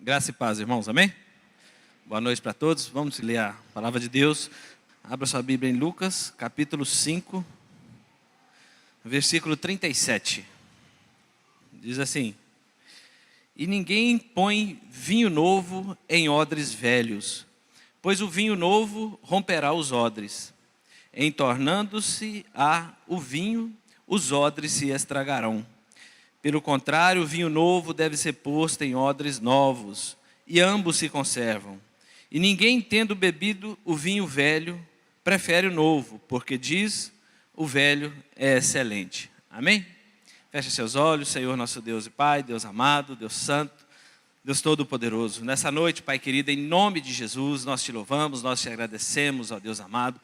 Graça e paz, irmãos, amém? Boa noite para todos. Vamos ler a palavra de Deus. Abra sua Bíblia em Lucas, capítulo 5, versículo 37. Diz assim: E ninguém põe vinho novo em odres velhos, pois o vinho novo romperá os odres. Entornando-se o vinho, os odres se estragarão. Pelo contrário, o vinho novo deve ser posto em odres novos, e ambos se conservam. E ninguém, tendo bebido o vinho velho, prefere o novo, porque diz, o velho é excelente. Amém? Feche seus olhos, Senhor nosso Deus e Pai, Deus amado, Deus santo, Deus todo-poderoso. Nessa noite, Pai querido, em nome de Jesus, nós te louvamos, nós te agradecemos, ó Deus amado,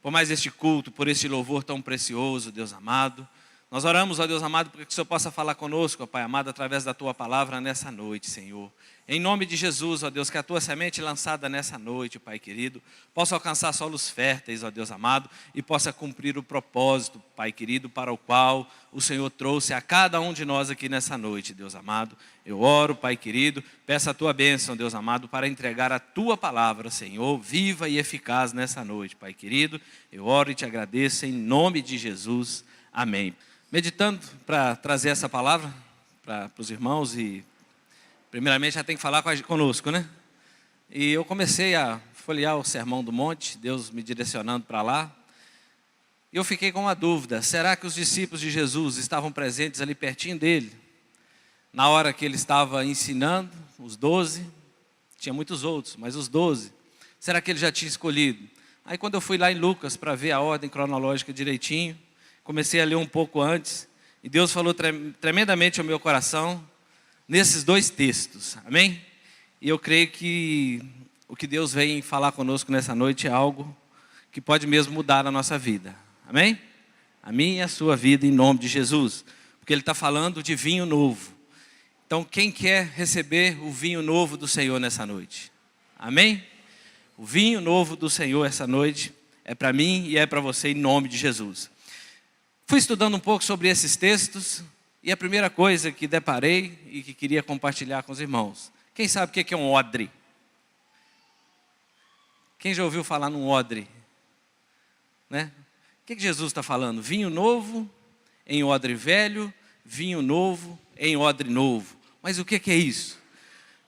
por mais este culto, por este louvor tão precioso, Deus amado. Nós oramos, ó Deus amado, para que o Senhor possa falar conosco, ó Pai amado, através da Tua palavra nessa noite, Senhor. Em nome de Jesus, ó Deus, que a Tua semente lançada nessa noite, Pai querido, possa alcançar solos férteis, ó Deus amado, e possa cumprir o propósito, Pai querido, para o qual o Senhor trouxe a cada um de nós aqui nessa noite, Deus amado. Eu oro, Pai querido, peço a Tua bênção, Deus amado, para entregar a Tua palavra, Senhor, viva e eficaz nessa noite, Pai querido. Eu oro e te agradeço em nome de Jesus. Amém. Meditando para trazer essa palavra para os irmãos e primeiramente já tem que falar conosco, né? E eu comecei a folhear o Sermão do Monte, Deus me direcionando para lá. E eu fiquei com uma dúvida: será que os discípulos de Jesus estavam presentes ali pertinho dele? Na hora que ele estava ensinando, os 12, tinha muitos outros, mas os 12, será que ele já tinha escolhido? Aí quando eu fui lá em Lucas para ver a ordem cronológica direitinho, comecei a ler um pouco antes, e Deus falou tremendamente ao meu coração, nesses dois textos, amém? E eu creio que o que Deus vem falar conosco nessa noite é algo que pode mesmo mudar a nossa vida, amém? A minha e a sua vida em nome de Jesus, porque Ele está falando de vinho novo. Então quem quer receber o vinho novo do Senhor nessa noite? Amém? O vinho novo do Senhor essa noite é para mim e é para você em nome de Jesus. Fui estudando um pouco sobre esses textos e a primeira coisa que deparei e que queria compartilhar com os irmãos. Quem sabe o que é um odre? Quem já ouviu falar num odre? Né? O que Jesus está falando? Vinho novo em odre velho, vinho novo em odre novo. Mas o que é isso?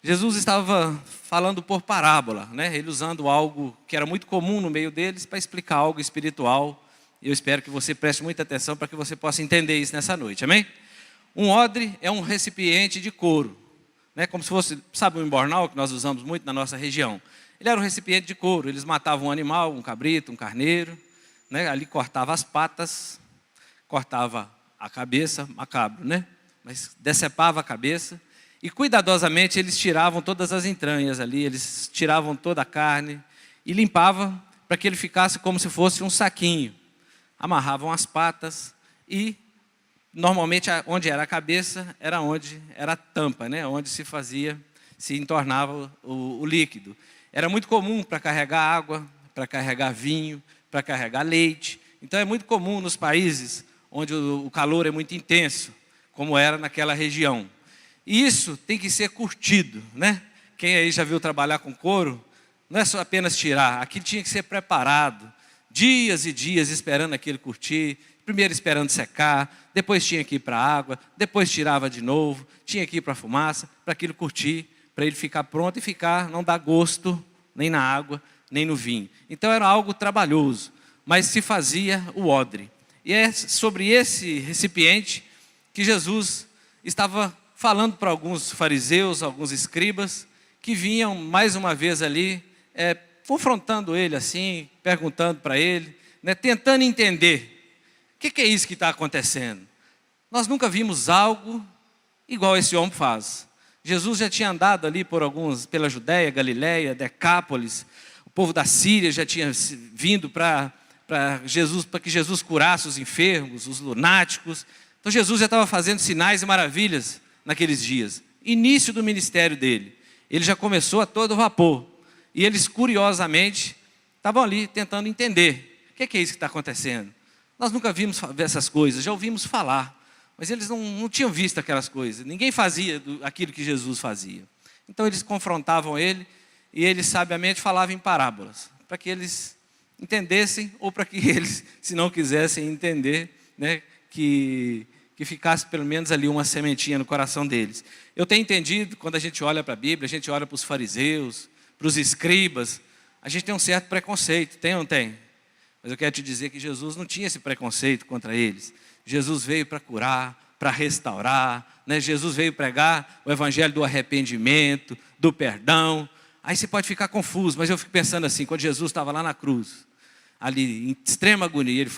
Jesus estava falando por parábola, né? Ele usando algo que era muito comum no meio deles para explicar algo espiritual. Eu espero que você preste muita atenção para que você possa entender isso nessa noite, amém? Um odre é um recipiente de couro, né? Como se fosse, sabe, um embornal que nós usamos muito na nossa região. Ele era um recipiente de couro, eles matavam um animal, um cabrito, um carneiro, né? Ali cortava as patas, cortava a cabeça, macabro, né? Mas decepava a cabeça e cuidadosamente eles tiravam todas as entranhas ali, eles tiravam toda a carne e limpavam para que ele ficasse como se fosse um saquinho. Amarravam as patas e, normalmente, onde era a cabeça, era onde era a tampa, né? Onde se entornava o líquido. Era muito comum para carregar água, para carregar vinho, para carregar leite. Então, é muito comum nos países onde o calor é muito intenso, como era naquela região. E isso tem que ser curtido, né? Quem aí já viu trabalhar com couro, não é só apenas tirar, aquilo tinha que ser preparado. Dias e dias esperando aquilo curtir, primeiro esperando secar, depois tinha que ir para a água, depois tirava de novo, tinha que ir para a fumaça, para aquilo curtir, para ele ficar pronto e não dar gosto nem na água, nem no vinho. Então era algo trabalhoso, mas se fazia o odre. E é sobre esse recipiente que Jesus estava falando para alguns fariseus, alguns escribas, que vinham mais uma vez ali, confrontando ele assim, perguntando para ele, né, tentando entender, o que é isso que está acontecendo? Nós nunca vimos algo igual esse homem faz. Jesus já tinha andado ali pela Judéia, Galiléia, Decápolis, o povo da Síria já tinha vindo para que Jesus curasse os enfermos, os lunáticos. Então Jesus já estava fazendo sinais e maravilhas naqueles dias. Início do ministério dele, ele já começou a todo vapor. E eles, curiosamente, estavam ali tentando entender. O que é isso que está acontecendo? Nós nunca vimos ver essas coisas, já ouvimos falar. Mas eles não tinham visto aquelas coisas. Ninguém fazia aquilo que Jesus fazia. Então eles confrontavam ele e ele sabiamente falava em parábolas, para que eles entendessem ou para que eles, se não quisessem entender, né, que ficasse pelo menos ali uma sementinha no coração deles. Eu tenho entendido, quando a gente olha para a Bíblia, a gente olha para os fariseus, para os escribas, a gente tem um certo preconceito, tem ou não tem? Mas eu quero te dizer que Jesus não tinha esse preconceito contra eles. Jesus veio para curar, para restaurar, né? Jesus veio pregar o evangelho do arrependimento, do perdão. Aí você pode ficar confuso, mas eu fico pensando assim, quando Jesus estava lá na cruz, ali em extrema agonia, ele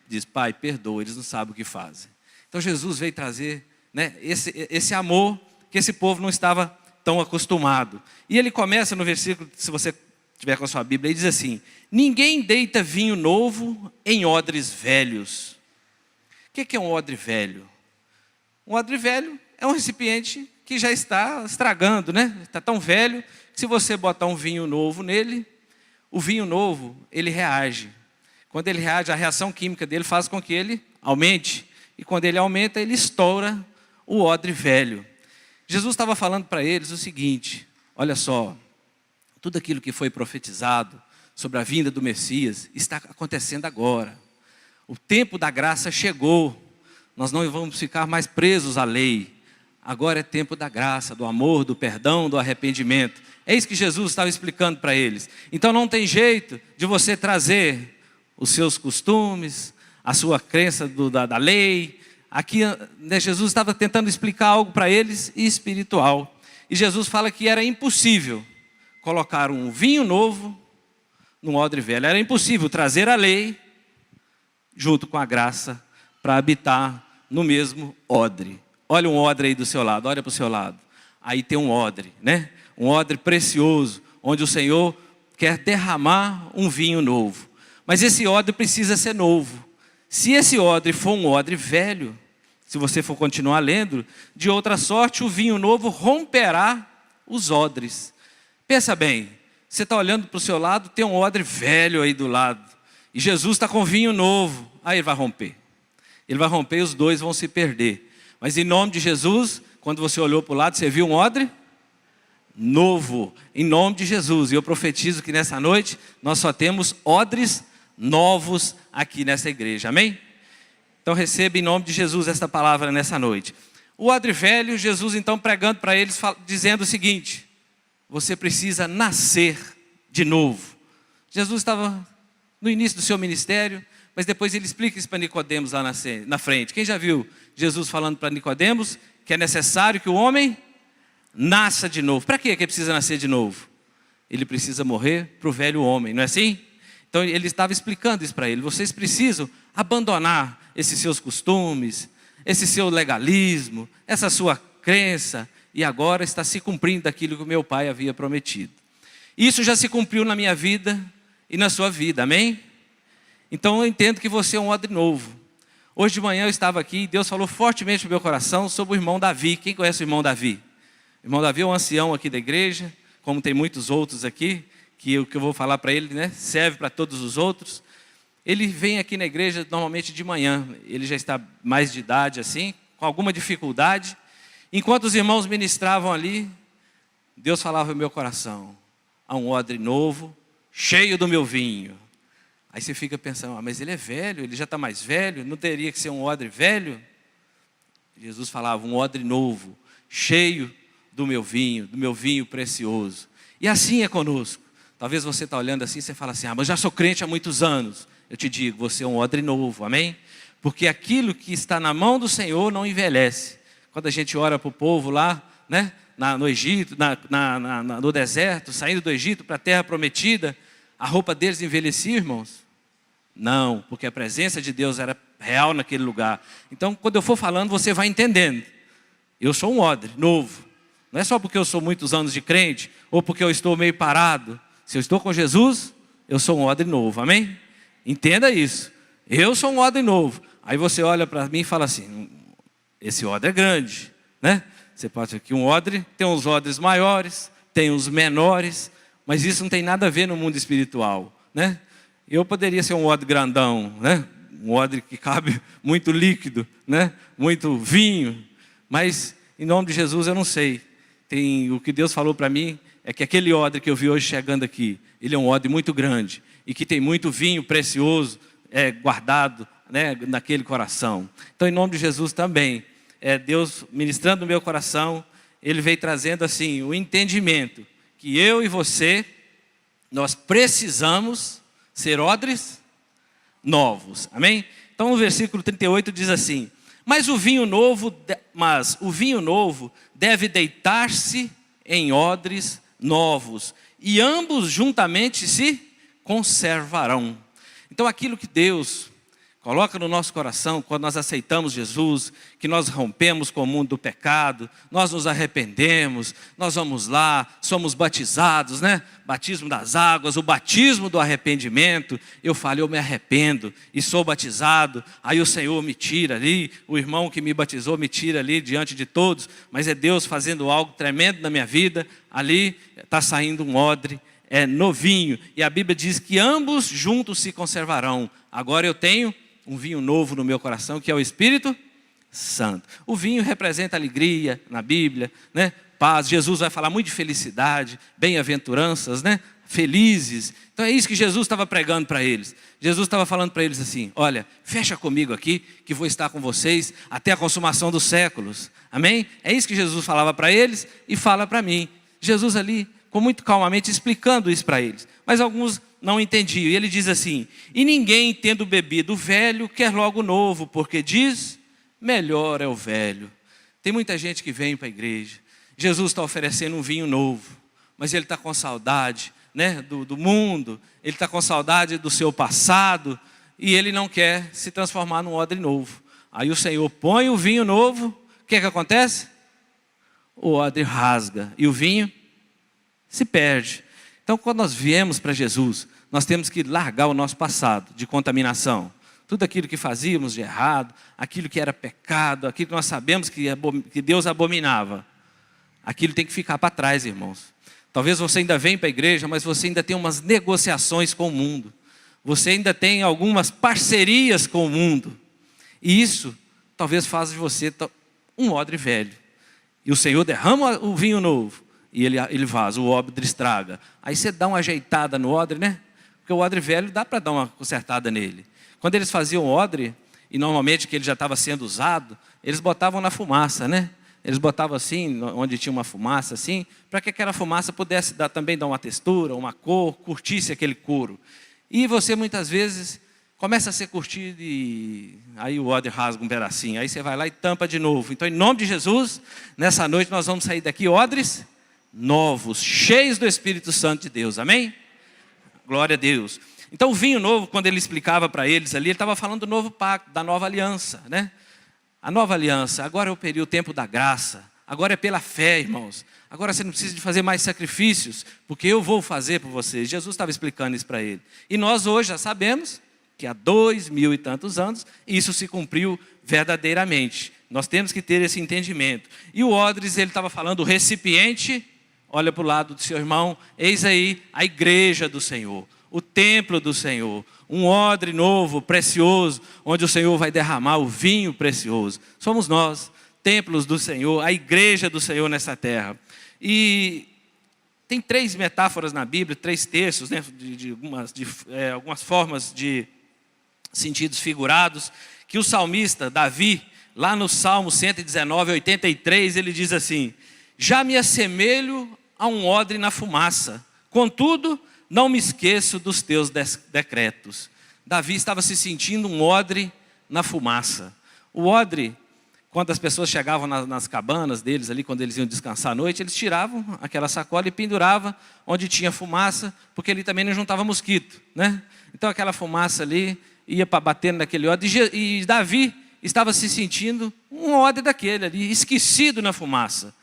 diz, Pai, perdoa, eles não sabem o que fazem. Então Jesus veio trazer, né, esse amor que esse povo não estava tão acostumado. E ele começa no versículo, se você tiver com a sua Bíblia, ele diz assim, ninguém deita vinho novo em odres velhos. O que é um odre velho? Um odre velho é um recipiente que já está estragando, né? Está tão velho que se você botar um vinho novo nele, o vinho novo, ele reage. Quando ele reage, a reação química dele faz com que ele aumente. E quando ele aumenta, ele estoura o odre velho. Jesus estava falando para eles o seguinte, olha só, tudo aquilo que foi profetizado sobre a vinda do Messias está acontecendo agora. O tempo da graça chegou, nós não vamos ficar mais presos à lei. Agora é tempo da graça, do amor, do perdão, do arrependimento. É isso que Jesus estava explicando para eles. Então não tem jeito de você trazer os seus costumes, a sua crença da lei. Aqui, né, Jesus estava tentando explicar algo para eles espiritual. E Jesus fala que era impossível colocar um vinho novo num odre velho. Era impossível trazer a lei junto com a graça para habitar no mesmo odre. Olha um odre aí do seu lado, olha para o seu lado. Aí tem um odre, né? Um odre precioso, onde o Senhor quer derramar um vinho novo. Mas esse odre precisa ser novo. Se esse odre for um odre velho, se você for continuar lendo, de outra sorte o vinho novo romperá os odres. Pensa bem, você está olhando para o seu lado, tem um odre velho aí do lado. E Jesus está com vinho novo, aí ele vai romper. Ele vai romper e os dois vão se perder. Mas em nome de Jesus, quando você olhou para o lado, você viu um odre novo, em nome de Jesus. E eu profetizo que nessa noite, nós só temos odres novos aqui nessa igreja, amém? Então receba em nome de Jesus esta palavra nessa noite. O odre velho, Jesus então pregando para eles, dizendo o seguinte, você precisa nascer de novo. Jesus estava no início do seu ministério, mas depois ele explica isso para Nicodemos lá na frente. Quem já viu Jesus falando para Nicodemos que é necessário que o homem nasça de novo? Para que ele precisa nascer de novo? Ele precisa morrer para o velho homem, não é assim? Então ele estava explicando isso para ele. Vocês precisam abandonar esses seus costumes, esse seu legalismo, essa sua crença, e agora está se cumprindo aquilo que o meu pai havia prometido. Isso já se cumpriu na minha vida e na sua vida, amém? Então eu entendo que você é um odre novo. Hoje de manhã eu estava aqui e Deus falou fortemente no meu coração sobre o irmão Davi. Quem conhece o irmão Davi? O irmão Davi é um ancião aqui da igreja, como tem muitos outros aqui, que o que eu vou falar para ele, né, serve para todos os outros. Ele vem aqui na igreja normalmente de manhã, ele já está mais de idade assim, com alguma dificuldade. Enquanto os irmãos ministravam ali, Deus falava no meu coração, há um odre novo, cheio do meu vinho. Aí você fica pensando, mas ele é velho, ele já está mais velho, não teria que ser um odre velho? Jesus falava, um odre novo, cheio do meu vinho precioso. E assim é conosco. Talvez você está olhando assim e você fala assim, mas já sou crente há muitos anos. Eu te digo, você é um odre novo, amém? Porque aquilo que está na mão do Senhor não envelhece. Quando a gente ora para o povo lá, né, no Egito, no deserto, saindo do Egito para a terra prometida, a roupa deles envelhecia, irmãos? Não, porque a presença de Deus era real naquele lugar. Então, quando eu for falando, você vai entendendo. Eu sou um odre novo. Não é só porque eu sou muitos anos de crente, ou porque eu estou meio parado. Se eu estou com Jesus, eu sou um odre novo, amém? Entenda isso. Eu sou um odre novo. Aí você olha para mim e fala assim, esse odre é grande, né? Você pode ver que um odre, tem uns odres maiores, tem uns menores, mas isso não tem nada a ver no mundo espiritual, né? Eu poderia ser um odre grandão, né? Um odre que cabe muito líquido, né? Muito vinho, mas em nome de Jesus eu não sei. O que Deus falou para mim é que aquele odre que eu vi hoje chegando aqui, ele é um odre muito grande e que tem muito vinho precioso guardado, né, naquele coração. Então, em nome de Jesus também, Deus ministrando no meu coração, Ele veio trazendo assim o entendimento que eu e você, nós precisamos ser odres novos. Amém? Então, no versículo 38 diz assim: Mas o vinho novo deve deitar-se em odres novos, e ambos juntamente se conservarão. Então, aquilo que Deus coloca no nosso coração, quando nós aceitamos Jesus, que nós rompemos com o mundo do pecado, nós nos arrependemos, nós vamos lá, somos batizados, né? Batismo das águas, o batismo do arrependimento. Eu falo, eu me arrependo e sou batizado, aí o Senhor me tira ali, o irmão que me batizou me tira ali diante de todos, mas é Deus fazendo algo tremendo na minha vida. Ali está saindo um odre novinho, e a Bíblia diz que ambos juntos se conservarão. Agora eu tenho um vinho novo no meu coração, que é o Espírito Santo. O vinho representa alegria na Bíblia, né? Paz. Jesus vai falar muito de felicidade, bem-aventuranças, né? Felizes. Então é isso que Jesus estava pregando para eles. Jesus estava falando para eles assim: olha, fecha comigo aqui, que vou estar com vocês até a consumação dos séculos. Amém? É isso que Jesus falava para eles e fala para mim. Jesus ali, com muito calmamente, explicando isso para eles. Mas alguns não entendiam. E ele diz assim: e ninguém, tendo bebido o velho, quer logo o novo, porque diz, melhor é o velho. Tem muita gente que vem para a igreja. Jesus está oferecendo um vinho novo, mas ele está com saudade, né, do mundo, ele está com saudade do seu passado, e ele não quer se transformar num odre novo. Aí o Senhor põe o vinho novo, o que acontece? O odre rasga, e o vinho se perde. Então, quando nós viemos para Jesus, nós temos que largar o nosso passado de contaminação. Tudo aquilo que fazíamos de errado, aquilo que era pecado, aquilo que nós sabemos que Deus abominava, aquilo tem que ficar para trás, irmãos. Talvez você ainda venha para a igreja, mas você ainda tem umas negociações com o mundo. Você ainda tem algumas parcerias com o mundo. E isso talvez faça de você um odre velho. E o Senhor derrama o vinho novo. E ele vaza, o odre estraga. Aí você dá uma ajeitada no odre, né? Porque o odre velho dá para dar uma consertada nele. Quando eles faziam o odre, e normalmente que ele já estava sendo usado, eles botavam na fumaça, né? Eles botavam assim, onde tinha uma fumaça assim, para que aquela fumaça pudesse também dar uma textura, uma cor, curtisse aquele couro. E você muitas vezes começa a ser curtido e aí o odre rasga um pedacinho. Aí você vai lá e tampa de novo. Então, em nome de Jesus, nessa noite nós vamos sair daqui odres novos, cheios do Espírito Santo de Deus, amém? Glória a Deus. Então o vinho novo, quando ele explicava para eles ali, ele estava falando do novo pacto, da nova aliança, né? A nova aliança, agora é o tempo da graça, agora é pela fé, irmãos. Agora você não precisa de fazer mais sacrifícios, porque eu vou fazer por vocês. Jesus estava explicando isso para ele. E nós hoje já sabemos que há 2000 e tantos anos, isso se cumpriu verdadeiramente. Nós temos que ter esse entendimento. E o odres, ele estava falando, o recipiente. Olha para o lado do seu irmão, eis aí a igreja do Senhor, o templo do Senhor, um odre novo, precioso, onde o Senhor vai derramar o vinho precioso. Somos nós, templos do Senhor, a igreja do Senhor nessa terra. E tem 3 metáforas na Bíblia, 3 textos, né, algumas formas de sentidos figurados, que o salmista Davi, lá no Salmo 119, 83, ele diz assim: já me assemelho a um odre na fumaça, contudo, não me esqueço dos teus decretos. Davi estava se sentindo um odre na fumaça. O odre, quando as pessoas chegavam nas cabanas deles ali, quando eles iam descansar à noite, eles tiravam aquela sacola e penduravam onde tinha fumaça, porque ali também não juntava mosquito, né? Então aquela fumaça ali ia para batendo naquele odre, e Davi estava se sentindo um odre daquele ali, esquecido na fumaça.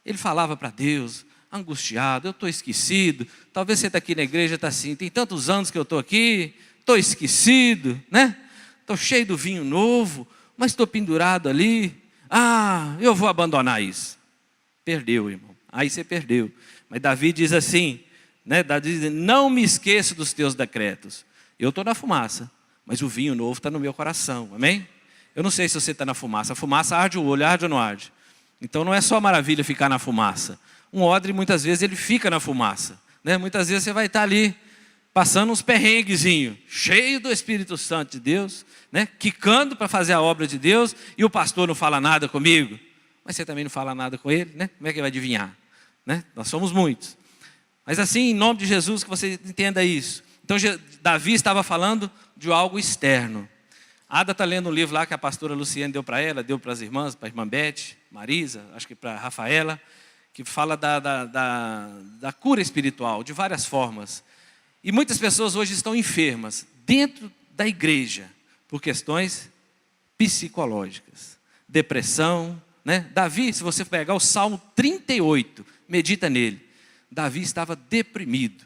Ele falava para Deus, angustiado: eu estou esquecido. Talvez você está aqui na igreja, está assim, tem tantos anos que eu estou aqui, estou esquecido, né? Estou cheio do vinho novo, mas estou pendurado ali. Eu vou abandonar isso. Perdeu, irmão. Aí você perdeu. Mas Davi diz assim, né? Davi diz: não me esqueço dos teus decretos. Eu estou na fumaça, mas o vinho novo está no meu coração, amém? Eu não sei se você está na fumaça. A fumaça arde o olho, arde ou não arde? Então não é só maravilha ficar na fumaça. Um odre, muitas vezes, ele fica na fumaça, né? Muitas vezes você vai estar ali, passando uns perrenguezinhos, cheio do Espírito Santo de Deus, né? Quicando para fazer a obra de Deus, e o pastor não fala nada comigo. Mas você também não fala nada com ele, né? Como é que ele vai adivinhar? Né? Nós somos muitos. Mas assim, em nome de Jesus, que você entenda isso. Então, Davi estava falando de algo externo. A Ada está lendo um livro lá que a pastora Luciane deu para ela, deu para as irmãs, para a irmã Beth, Marisa, acho que para a Rafaela, que fala da cura espiritual, de várias formas. E muitas pessoas hoje estão enfermas, dentro da igreja, por questões psicológicas. Depressão, né? Davi, se você pegar o Salmo 38, medita nele. Davi estava deprimido.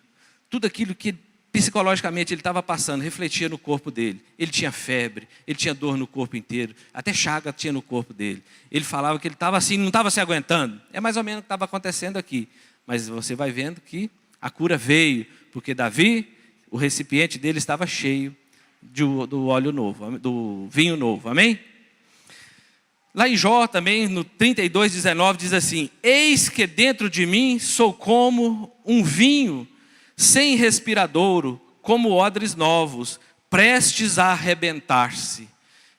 Tudo aquilo que psicologicamente ele estava passando, refletia no corpo dele. Ele tinha febre, ele tinha dor no corpo inteiro, até chaga tinha no corpo dele. Ele falava que ele estava assim, não estava se aguentando. É mais ou menos o que estava acontecendo aqui. Mas você vai vendo que a cura veio, porque Davi, o recipiente dele estava cheio do óleo novo, do vinho novo. Amém? Lá em Jó também, no 32:19, diz assim: eis que dentro de mim sou como um vinho sem respiradouro, como odres novos, prestes a arrebentar-se.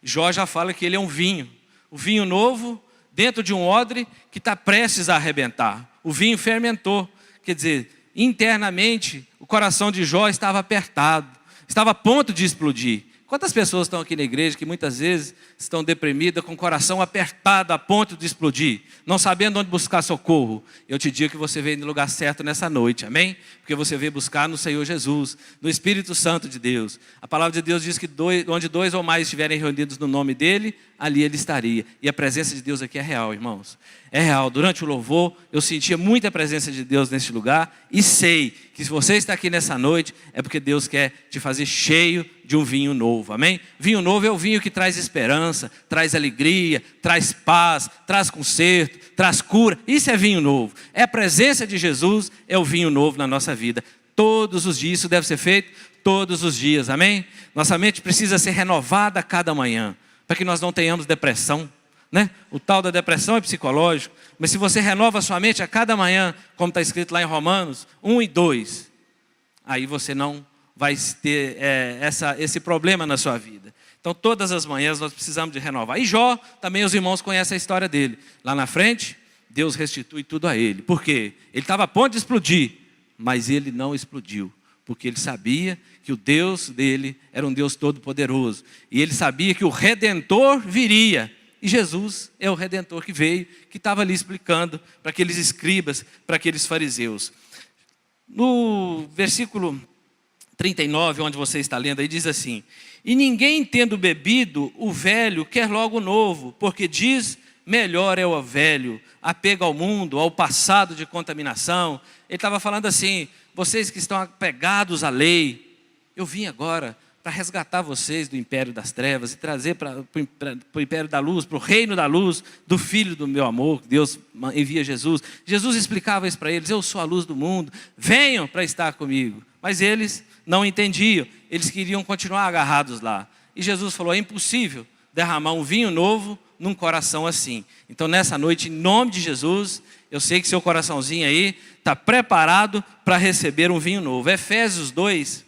Jó já fala que ele é um vinho. O vinho novo dentro de um odre que está prestes a arrebentar. O vinho fermentou. Quer dizer, internamente, o coração de Jó estava apertado. Estava a ponto de explodir. Quantas pessoas estão aqui na igreja que muitas vezes estão deprimidas, com o coração apertado a ponto de explodir, não sabendo onde buscar socorro? Eu te digo que você veio no lugar certo nessa noite, amém? Porque você veio buscar no Senhor Jesus, no Espírito Santo de Deus. A palavra de Deus diz que onde dois ou mais estiverem reunidos no nome dele, ali ele estaria. E a presença de Deus aqui é real, irmãos. É real. Durante o louvor, eu sentia muita presença de Deus nesse lugar e sei que se você está aqui nessa noite, é porque Deus quer te fazer cheio de um vinho novo, amém? Vinho novo é o vinho que traz esperança, traz alegria, traz paz, traz conserto, traz cura. Isso é vinho novo. É a presença de Jesus, é o vinho novo na nossa vida. Todos os dias, isso deve ser feito todos os dias, amém? Nossa mente precisa ser renovada a cada manhã, para que nós não tenhamos depressão, né? O tal da depressão é psicológico, mas se você renova a sua mente a cada manhã, como está escrito lá em Romanos 1 e 2, aí você não vai ter esse problema na sua vida. Então todas as manhãs nós precisamos de renovar. E Jó, também os irmãos conhecem a história dele. Lá na frente, Deus restitui tudo a ele. Por quê? Ele estava a ponto de explodir, mas ele não explodiu. Porque ele sabia que o Deus dele era um Deus todo-poderoso. E ele sabia que o Redentor viria. E Jesus é o Redentor que veio, que estava ali explicando para aqueles escribas, para aqueles fariseus. No versículo 39, onde você está lendo aí, diz assim: e ninguém tendo bebido o velho quer logo o novo, porque diz, melhor é o velho, apego ao mundo, ao passado de contaminação. Ele estava falando assim: vocês que estão apegados à lei, eu vim agora para resgatar vocês do império das trevas e trazer para o império da luz, para o reino da luz, do Filho do meu amor, que Deus envia Jesus. Jesus explicava isso para eles: eu sou a luz do mundo, venham para estar comigo. Mas eles não entendiam, eles queriam continuar agarrados lá. E Jesus falou: é impossível derramar um vinho novo num coração assim. Então nessa noite, em nome de Jesus, eu sei que seu coraçãozinho aí está preparado para receber um vinho novo. Efésios 2,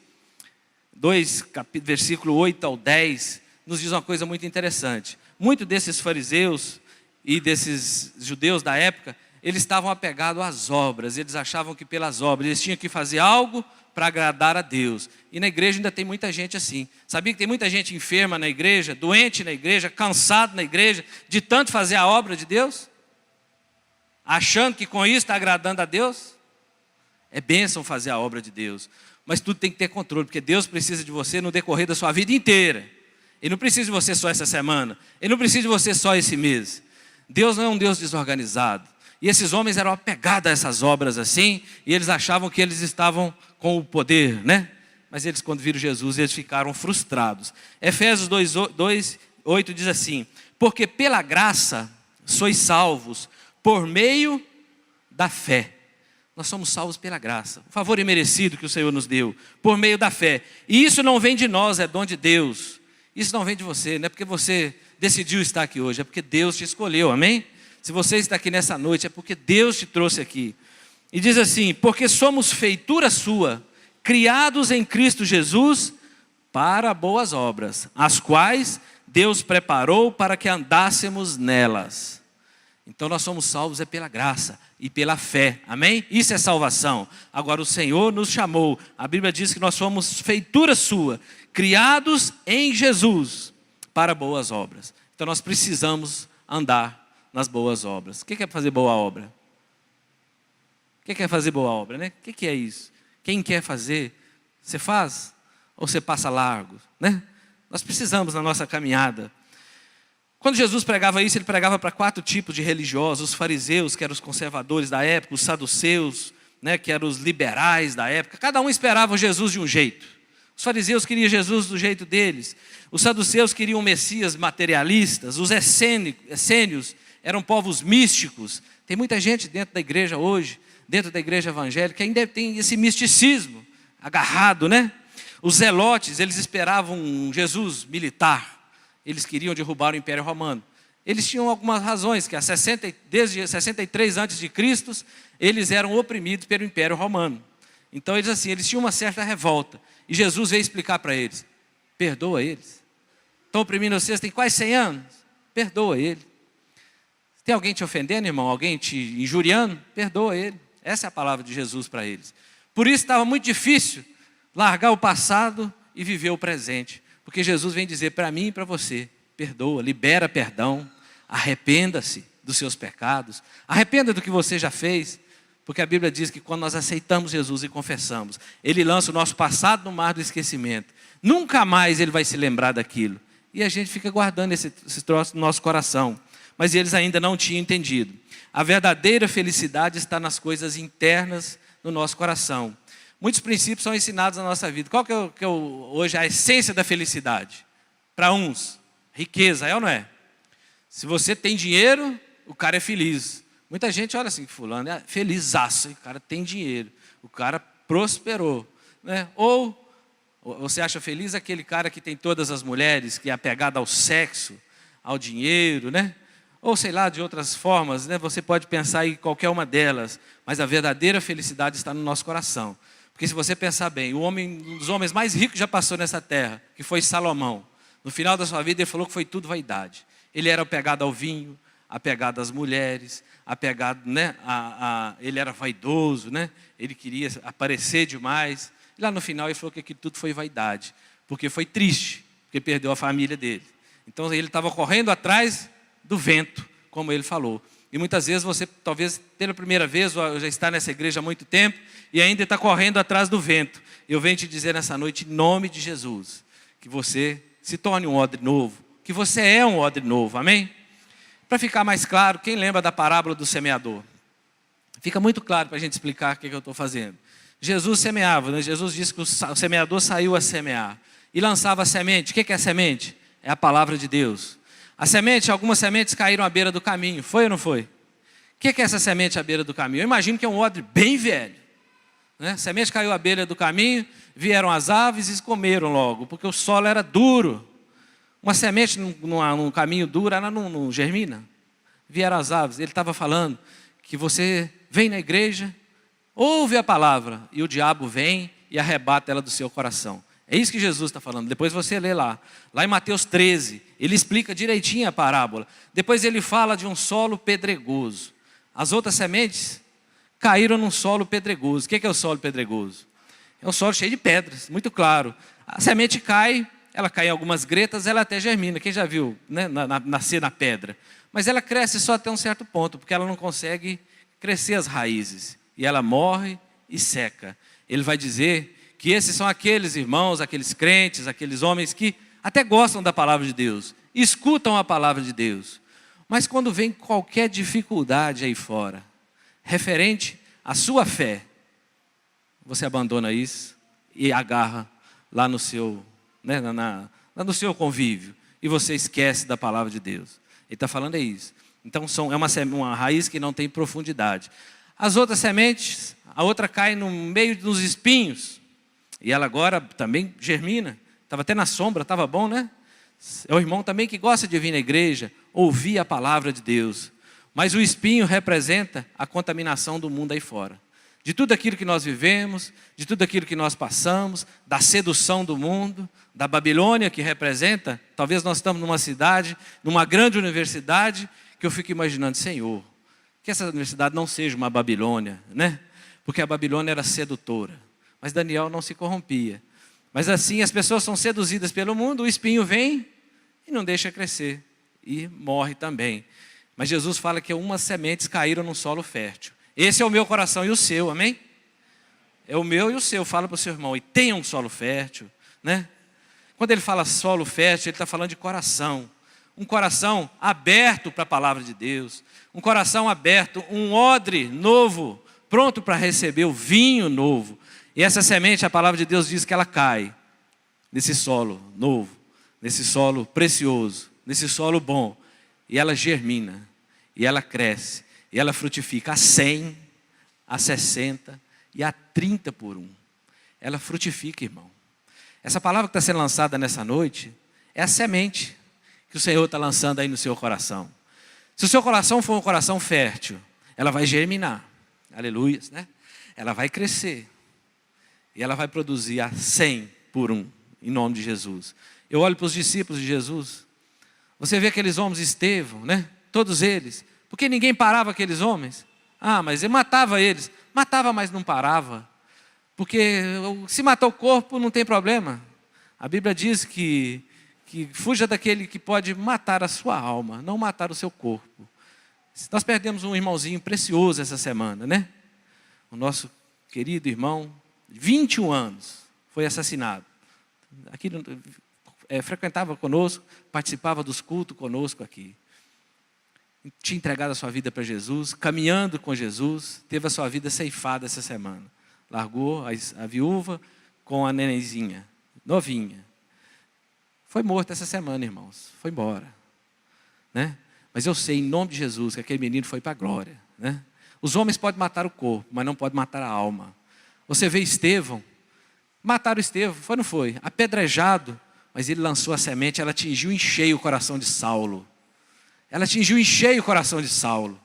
versículo 8 ao 10, nos diz uma coisa muito interessante. Muitos desses fariseus e desses judeus da época, eles estavam apegados às obras. Eles achavam que pelas obras eles tinham que fazer algo para agradar a Deus. E na igreja ainda tem muita gente assim. Sabia que tem muita gente enferma na igreja, doente na igreja, cansado na igreja, de tanto fazer a obra de Deus? Achando que com isso está agradando a Deus? É bênção fazer a obra de Deus. Mas tudo tem que ter controle, porque Deus precisa de você no decorrer da sua vida inteira. Ele não precisa de você só essa semana. Ele não precisa de você só esse mês. Deus não é um Deus desorganizado. E esses homens eram apegados a essas obras assim, e eles achavam que eles estavam com o poder, né? Mas eles, quando viram Jesus, eles ficaram frustrados. Efésios 2:8 diz assim: porque pela graça sois salvos, por meio da fé. Nós somos salvos pela graça, o favor imerecido que o Senhor nos deu, por meio da fé. E isso não vem de nós, é dom de Deus. Isso não vem de você, não é porque você decidiu estar aqui hoje, é porque Deus te escolheu, amém? Se você está aqui nessa noite, é porque Deus te trouxe aqui. E diz assim: porque somos feitura sua, criados em Cristo Jesus para boas obras, as quais Deus preparou para que andássemos nelas. Então nós somos salvos pela graça e pela fé, amém? Isso é salvação. Agora o Senhor nos chamou, a Bíblia diz que nós somos feitura sua, criados em Jesus para boas obras. Então nós precisamos andar nas boas obras. O que é fazer boa obra? O que é fazer boa obra, né? O que é isso? Quem quer fazer, você faz ou você passa largo, né? Nós precisamos na nossa caminhada. Quando Jesus pregava isso, ele pregava para 4 tipos de religiosos: os fariseus, que eram os conservadores da época, os saduceus, né, que eram os liberais da época. Cada um esperava Jesus de um jeito. Os fariseus queriam Jesus do jeito deles. Os saduceus queriam Messias materialistas. Os essênios eram povos místicos. Tem muita gente dentro da igreja hoje, dentro da igreja evangélica, que ainda tem esse misticismo agarrado, né? Os zelotes, eles esperavam um Jesus militar. Eles queriam derrubar o Império Romano. Eles tinham algumas razões, que desde 63 a.C., eles eram oprimidos pelo Império Romano. Então eles tinham uma certa revolta. E Jesus veio explicar para eles: perdoa eles. Estão oprimindo vocês, tem quase 100 anos. Perdoa ele. Tem alguém te ofendendo, irmão? Alguém te injuriando? Perdoa ele. Essa é a palavra de Jesus para eles. Por isso estava muito difícil largar o passado e viver o presente. Porque Jesus vem dizer para mim e para você: perdoa, libera perdão, arrependa-se dos seus pecados, arrependa do que você já fez. Porque a Bíblia diz que quando nós aceitamos Jesus e confessamos, Ele lança o nosso passado no mar do esquecimento. Nunca mais Ele vai se lembrar daquilo. E a gente fica guardando esse troço no nosso coração. Mas eles ainda não tinham entendido. A verdadeira felicidade está nas coisas internas do nosso coração. Muitos princípios são ensinados na nossa vida. Qual que é hoje a essência da felicidade? Para uns, riqueza, é ou não é? Se você tem dinheiro, o cara é feliz. Muita gente olha assim: fulano é felizaço, o cara tem dinheiro, o cara prosperou, né? Ou você acha feliz aquele cara que tem todas as mulheres, que é apegado ao sexo, ao dinheiro, né? Ou sei lá, de outras formas, né? Você pode pensar em qualquer uma delas, mas a verdadeira felicidade está no nosso coração. Porque se você pensar bem, um dos homens mais ricos já passou nessa terra, que foi Salomão. No final da sua vida ele falou que foi tudo vaidade. Ele era apegado ao vinho, apegado às mulheres, apegado, né, ele era vaidoso, né? Ele queria aparecer demais. E lá no final ele falou que aquilo tudo foi vaidade, porque foi triste, porque perdeu a família dele. Então ele estava correndo atrás do vento, como ele falou. E muitas vezes você, talvez pela primeira vez, já está nessa igreja há muito tempo e ainda está correndo atrás do vento. Eu venho te dizer nessa noite, em nome de Jesus, que você se torne um odre novo, que você é um odre novo, amém? Para ficar mais claro, quem lembra da parábola do semeador? Fica muito claro para a gente explicar o que eu estou fazendo. Jesus semeava, né? Jesus disse que o semeador saiu a semear e lançava a semente. O que é a semente? É a palavra de Deus. A semente, algumas sementes caíram à beira do caminho, foi ou não foi? O que é essa semente à beira do caminho? Eu imagino que é um odre bem velho, né? A semente caiu à beira do caminho, vieram as aves e comeram logo, porque o solo era duro. Uma semente num caminho duro, ela não germina. Vieram as aves. Ele estava falando que você vem na igreja, ouve a palavra, e o diabo vem e arrebata ela do seu coração. É isso que Jesus está falando. Depois você lê lá em Mateus 13, ele explica direitinho a parábola. Depois ele fala de um solo pedregoso. As outras sementes caíram num solo pedregoso. O que é o solo pedregoso? É um solo cheio de pedras, muito claro. A semente cai, ela cai em algumas gretas, ela até germina. Quem já viu, né, nascer na pedra? Mas ela cresce só até um certo ponto, porque ela não consegue crescer as raízes. E ela morre e seca. Ele vai dizer que esses são aqueles irmãos, aqueles crentes, aqueles homens que até gostam da palavra de Deus, escutam a palavra de Deus, mas quando vem qualquer dificuldade aí fora, referente à sua fé, você abandona isso e agarra lá no seu, né, no seu convívio, e você esquece da palavra de Deus. Ele está falando isso. Então é uma raiz que não tem profundidade. As outras sementes, a outra cai no meio dos espinhos, e ela agora também germina. Estava até na sombra, estava bom, né? É o irmão também que gosta de vir na igreja, ouvir a palavra de Deus. Mas o espinho representa a contaminação do mundo aí fora. De tudo aquilo que nós vivemos, de tudo aquilo que nós passamos, da sedução do mundo, da Babilônia que representa, talvez nós estamos numa cidade, numa grande universidade, que eu fico imaginando, Senhor, que essa universidade não seja uma Babilônia, né? Porque a Babilônia era sedutora, mas Daniel não se corrompia. Mas assim, as pessoas são seduzidas pelo mundo, o espinho vem e não deixa crescer, e morre também. Mas Jesus fala que umas sementes caíram num solo fértil. Esse é o meu coração e o seu, amém? É o meu e o seu, fala para o seu irmão, e tenha um solo fértil, né? Quando ele fala solo fértil, ele está falando de coração. Um coração aberto para a palavra de Deus. Um coração aberto, um odre novo, pronto para receber o vinho novo. E essa semente, a palavra de Deus diz que ela cai nesse solo novo, nesse solo precioso, nesse solo bom. E ela germina, e ela cresce, e ela frutifica a 100, a 60 e a 30 por um. Ela frutifica, irmão. Essa palavra que está sendo lançada nessa noite é a semente que o Senhor está lançando aí no seu coração. Se o seu coração for um coração fértil, ela vai germinar. Aleluia, né? Ela vai crescer. E ela vai produzir a 100 por um, em nome de Jesus. Eu olho para os discípulos de Jesus. Você vê aqueles homens, Estevão, né? Todos eles. Por que ninguém parava aqueles homens? Ah, mas ele matava eles. Matava, mas não parava. Porque se matar o corpo não tem problema. A Bíblia diz que fuja daquele que pode matar a sua alma, não matar o seu corpo. Nós perdemos um irmãozinho precioso essa semana, né? O nosso querido irmão, 21 anos, foi assassinado. Aqui frequentava conosco, participava dos cultos conosco aqui. Tinha entregado a sua vida para Jesus, caminhando com Jesus, teve a sua vida ceifada essa semana. Largou a viúva com a nenenzinha, novinha. Foi morto essa semana, irmãos. Foi embora, né? Mas eu sei, em nome de Jesus, que aquele menino foi para a glória, né? Os homens podem matar o corpo, mas não podem matar a alma. Você vê Estevão, mataram Estevão, foi ou não foi? Apedrejado, mas ele lançou a semente, ela atingiu em cheio o coração de Saulo. Ela atingiu em cheio o coração de Saulo.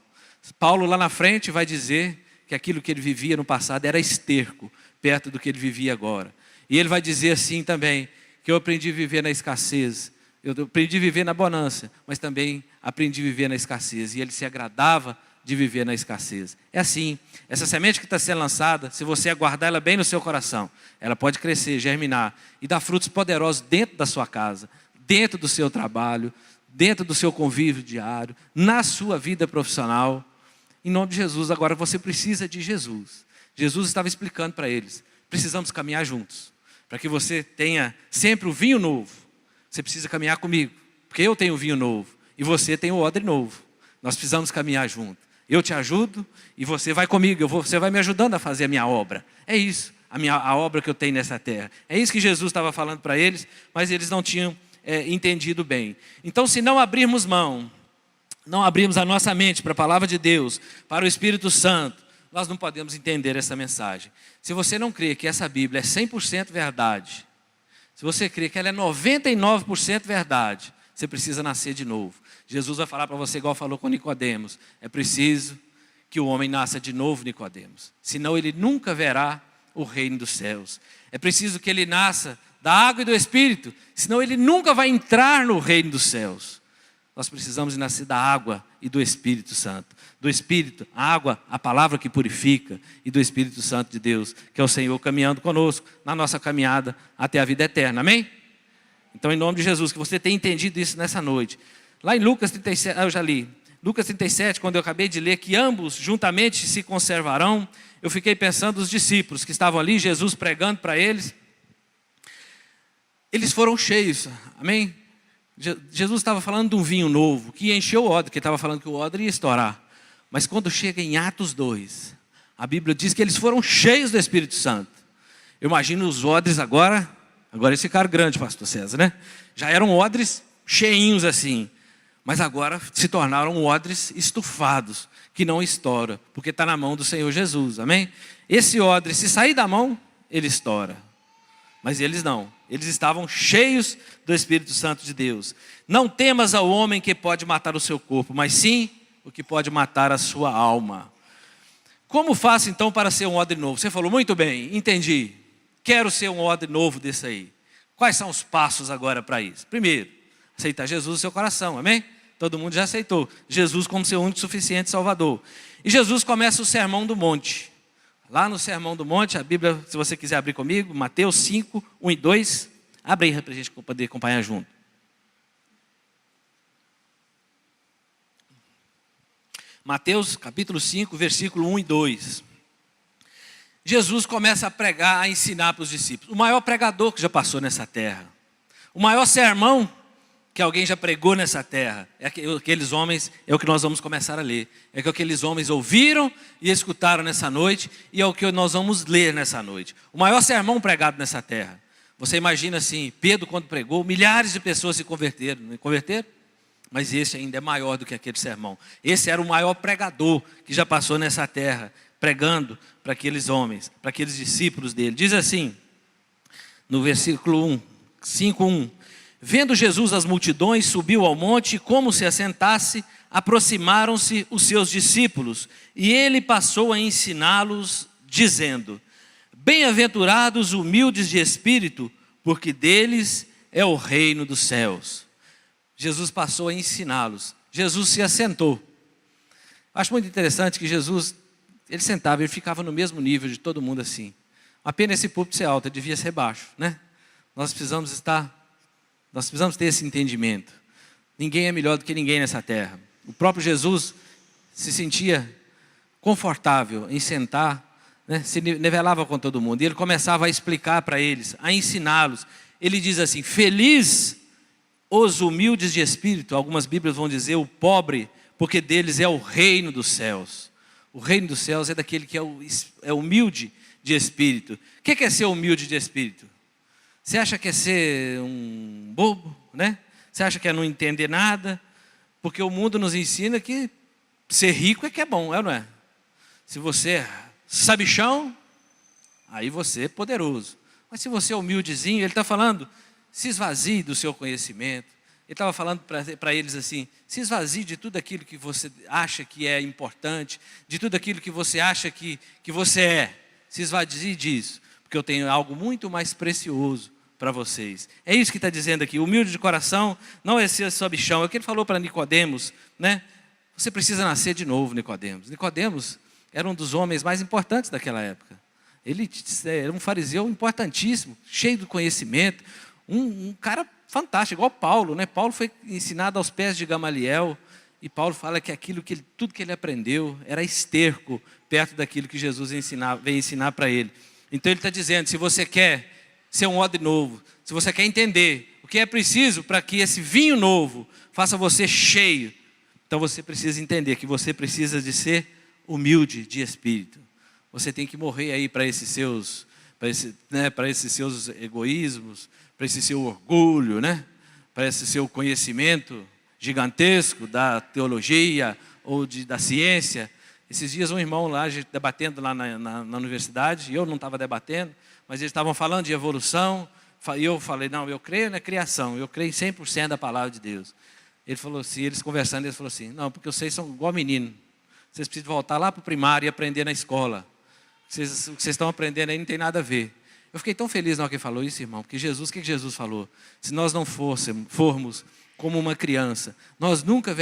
Paulo lá na frente vai dizer que aquilo que ele vivia no passado era esterco, perto do que ele vivia agora. E ele vai dizer assim também, que eu aprendi a viver na escassez, eu aprendi a viver na bonança, mas também aprendi a viver na escassez. E ele se agradava de viver na escassez. É assim, essa semente que está sendo lançada, se você aguardar ela bem no seu coração, ela pode crescer, germinar e dar frutos poderosos dentro da sua casa, dentro do seu trabalho, dentro do seu convívio diário, na sua vida profissional. Em nome de Jesus, agora você precisa de Jesus. Jesus estava explicando para eles, precisamos caminhar juntos. Para que você tenha sempre o vinho novo, você precisa caminhar comigo. Porque eu tenho o vinho novo e você tem o odre novo. Nós precisamos caminhar junto. Eu te ajudo e você vai comigo. Você vai me ajudando a fazer a minha obra. É isso, a obra que eu tenho nessa terra. É isso que Jesus estava falando para eles, mas eles não tinham entendido bem. Então, se não abrirmos mão, não abrirmos a nossa mente para a palavra de Deus, para o Espírito Santo, nós não podemos entender essa mensagem. Se você não crê que essa Bíblia é 100% verdade, se você crê que ela é 99% verdade, você precisa nascer de novo. Jesus vai falar para você igual falou com Nicodemos, é preciso que o homem nasça de novo, Nicodemos, senão ele nunca verá o reino dos céus. É preciso que ele nasça da água e do Espírito, senão ele nunca vai entrar no reino dos céus. Nós precisamos nascer da água e do Espírito Santo. Do Espírito, a água, a palavra que purifica, e do Espírito Santo de Deus, que é o Senhor caminhando conosco na nossa caminhada até a vida eterna. Amém? Então, em nome de Jesus, que você tenha entendido isso nessa noite. Lá em Lucas 37, eu já li. Lucas 37, quando eu acabei de ler que ambos juntamente se conservarão, eu fiquei pensando os discípulos que estavam ali, Jesus pregando para eles. Eles foram cheios, amém? Jesus estava falando de um vinho novo, que encheu o odre, que estava falando que o odre ia estourar. Mas quando chega em Atos 2, a Bíblia diz que eles foram cheios do Espírito Santo. Eu imagino os odres agora eles ficaram grandes, pastor César, né? Já eram odres cheinhos assim, mas agora se tornaram odres estufados, que não estoura, porque está na mão do Senhor Jesus, amém? Esse odre, se sair da mão, ele estoura. Mas eles não, eles estavam cheios do Espírito Santo de Deus. Não temas ao homem que pode matar o seu corpo, mas sim o que pode matar a sua alma. Como faço então para ser um odre novo? Você falou, muito bem, entendi. Quero ser um odre novo desse aí. Quais são os passos agora para isso? Primeiro, aceitar Jesus no seu coração, amém? Todo mundo já aceitou Jesus como seu único e suficiente Salvador. E Jesus começa o Sermão do Monte. Lá no Sermão do Monte, a Bíblia, se você quiser abrir comigo, Mateus 5, 1 e 2. Abre aí para a gente poder acompanhar junto. Mateus capítulo 5, versículo 1 e 2. Jesus começa a pregar, a ensinar para os discípulos. O maior pregador que já passou nessa terra. O maior sermão que alguém já pregou nessa terra. É aqueles homens, é o que nós vamos começar a ler. É o que aqueles homens ouviram e escutaram nessa noite. E é o que nós vamos ler nessa noite. O maior sermão pregado nessa terra. Você imagina assim, Pedro quando pregou, milhares de pessoas se converteram. Não converteram? Mas esse ainda é maior do que aquele sermão. Esse era o maior pregador que já passou nessa terra, pregando para aqueles homens, para aqueles discípulos dele. Diz assim, no versículo 5:1. Vendo Jesus as multidões, subiu ao monte e, como se assentasse, aproximaram-se os seus discípulos. E ele passou a ensiná-los, dizendo: Bem-aventurados humildes de espírito, porque deles é o reino dos céus. Jesus passou a ensiná-los. Jesus se assentou. Acho muito interessante que Jesus, ele sentava, ele ficava no mesmo nível de todo mundo assim. Apenas esse púlpito ser alto, ele devia ser baixo, né? Nós precisamos ter esse entendimento. Ninguém é melhor do que ninguém nessa terra. O próprio Jesus se sentia confortável em sentar, né? Se nivelava com todo mundo. E ele começava a explicar para eles, a ensiná-los. Ele diz assim: feliz os humildes de espírito. Algumas Bíblias vão dizer o pobre, porque deles é o reino dos céus. O reino dos céus é daquele que é humilde de espírito. O que é ser humilde de espírito? Você acha que é ser um bobo, né? Você acha que é não entender nada? Porque o mundo nos ensina que ser rico é que é bom, é ou não é? Se você é sabichão, aí você é poderoso. Mas se você é humildezinho, ele está falando, se esvazie do seu conhecimento. Ele estava falando para eles assim, se esvazie de tudo aquilo que você acha que é importante, de tudo aquilo que você acha que você é. Se esvazie disso, porque eu tenho algo muito mais precioso para vocês. É isso que está dizendo aqui. Humilde de coração não é ser sabichão. É o que ele falou para Nicodemos, né? Você precisa nascer de novo, Nicodemos. Nicodemos era um dos homens mais importantes daquela época. Ele era um fariseu importantíssimo, cheio de conhecimento, um cara fantástico, igual Paulo, né? Paulo foi ensinado aos pés de Gamaliel, e Paulo fala que tudo que ele aprendeu era esterco perto daquilo que Jesus veio ensinar para ele. Então ele está dizendo, se você quer ser um odre novo, se você quer entender o que é preciso para que esse vinho novo faça você cheio, então você precisa entender que você precisa de ser humilde de espírito. Você tem que morrer aí para esses seus egoísmos, para esse seu orgulho, né? Para esse seu conhecimento gigantesco da teologia ou da ciência. Esses dias um irmão lá, debatendo lá na universidade, e eu não estava debatendo, mas eles estavam falando de evolução, e eu falei, não, eu creio na criação, eu creio em 100% da palavra de Deus. Ele falou assim, eles conversando, ele falou assim, não, porque vocês são igual menino, vocês precisam voltar lá para o primário e aprender na escola. O que vocês estão aprendendo aí não tem nada a ver. Eu fiquei tão feliz na hora que ele falou isso, irmão, porque Jesus, o que Jesus falou? Se nós não formos como uma criança, nós nunca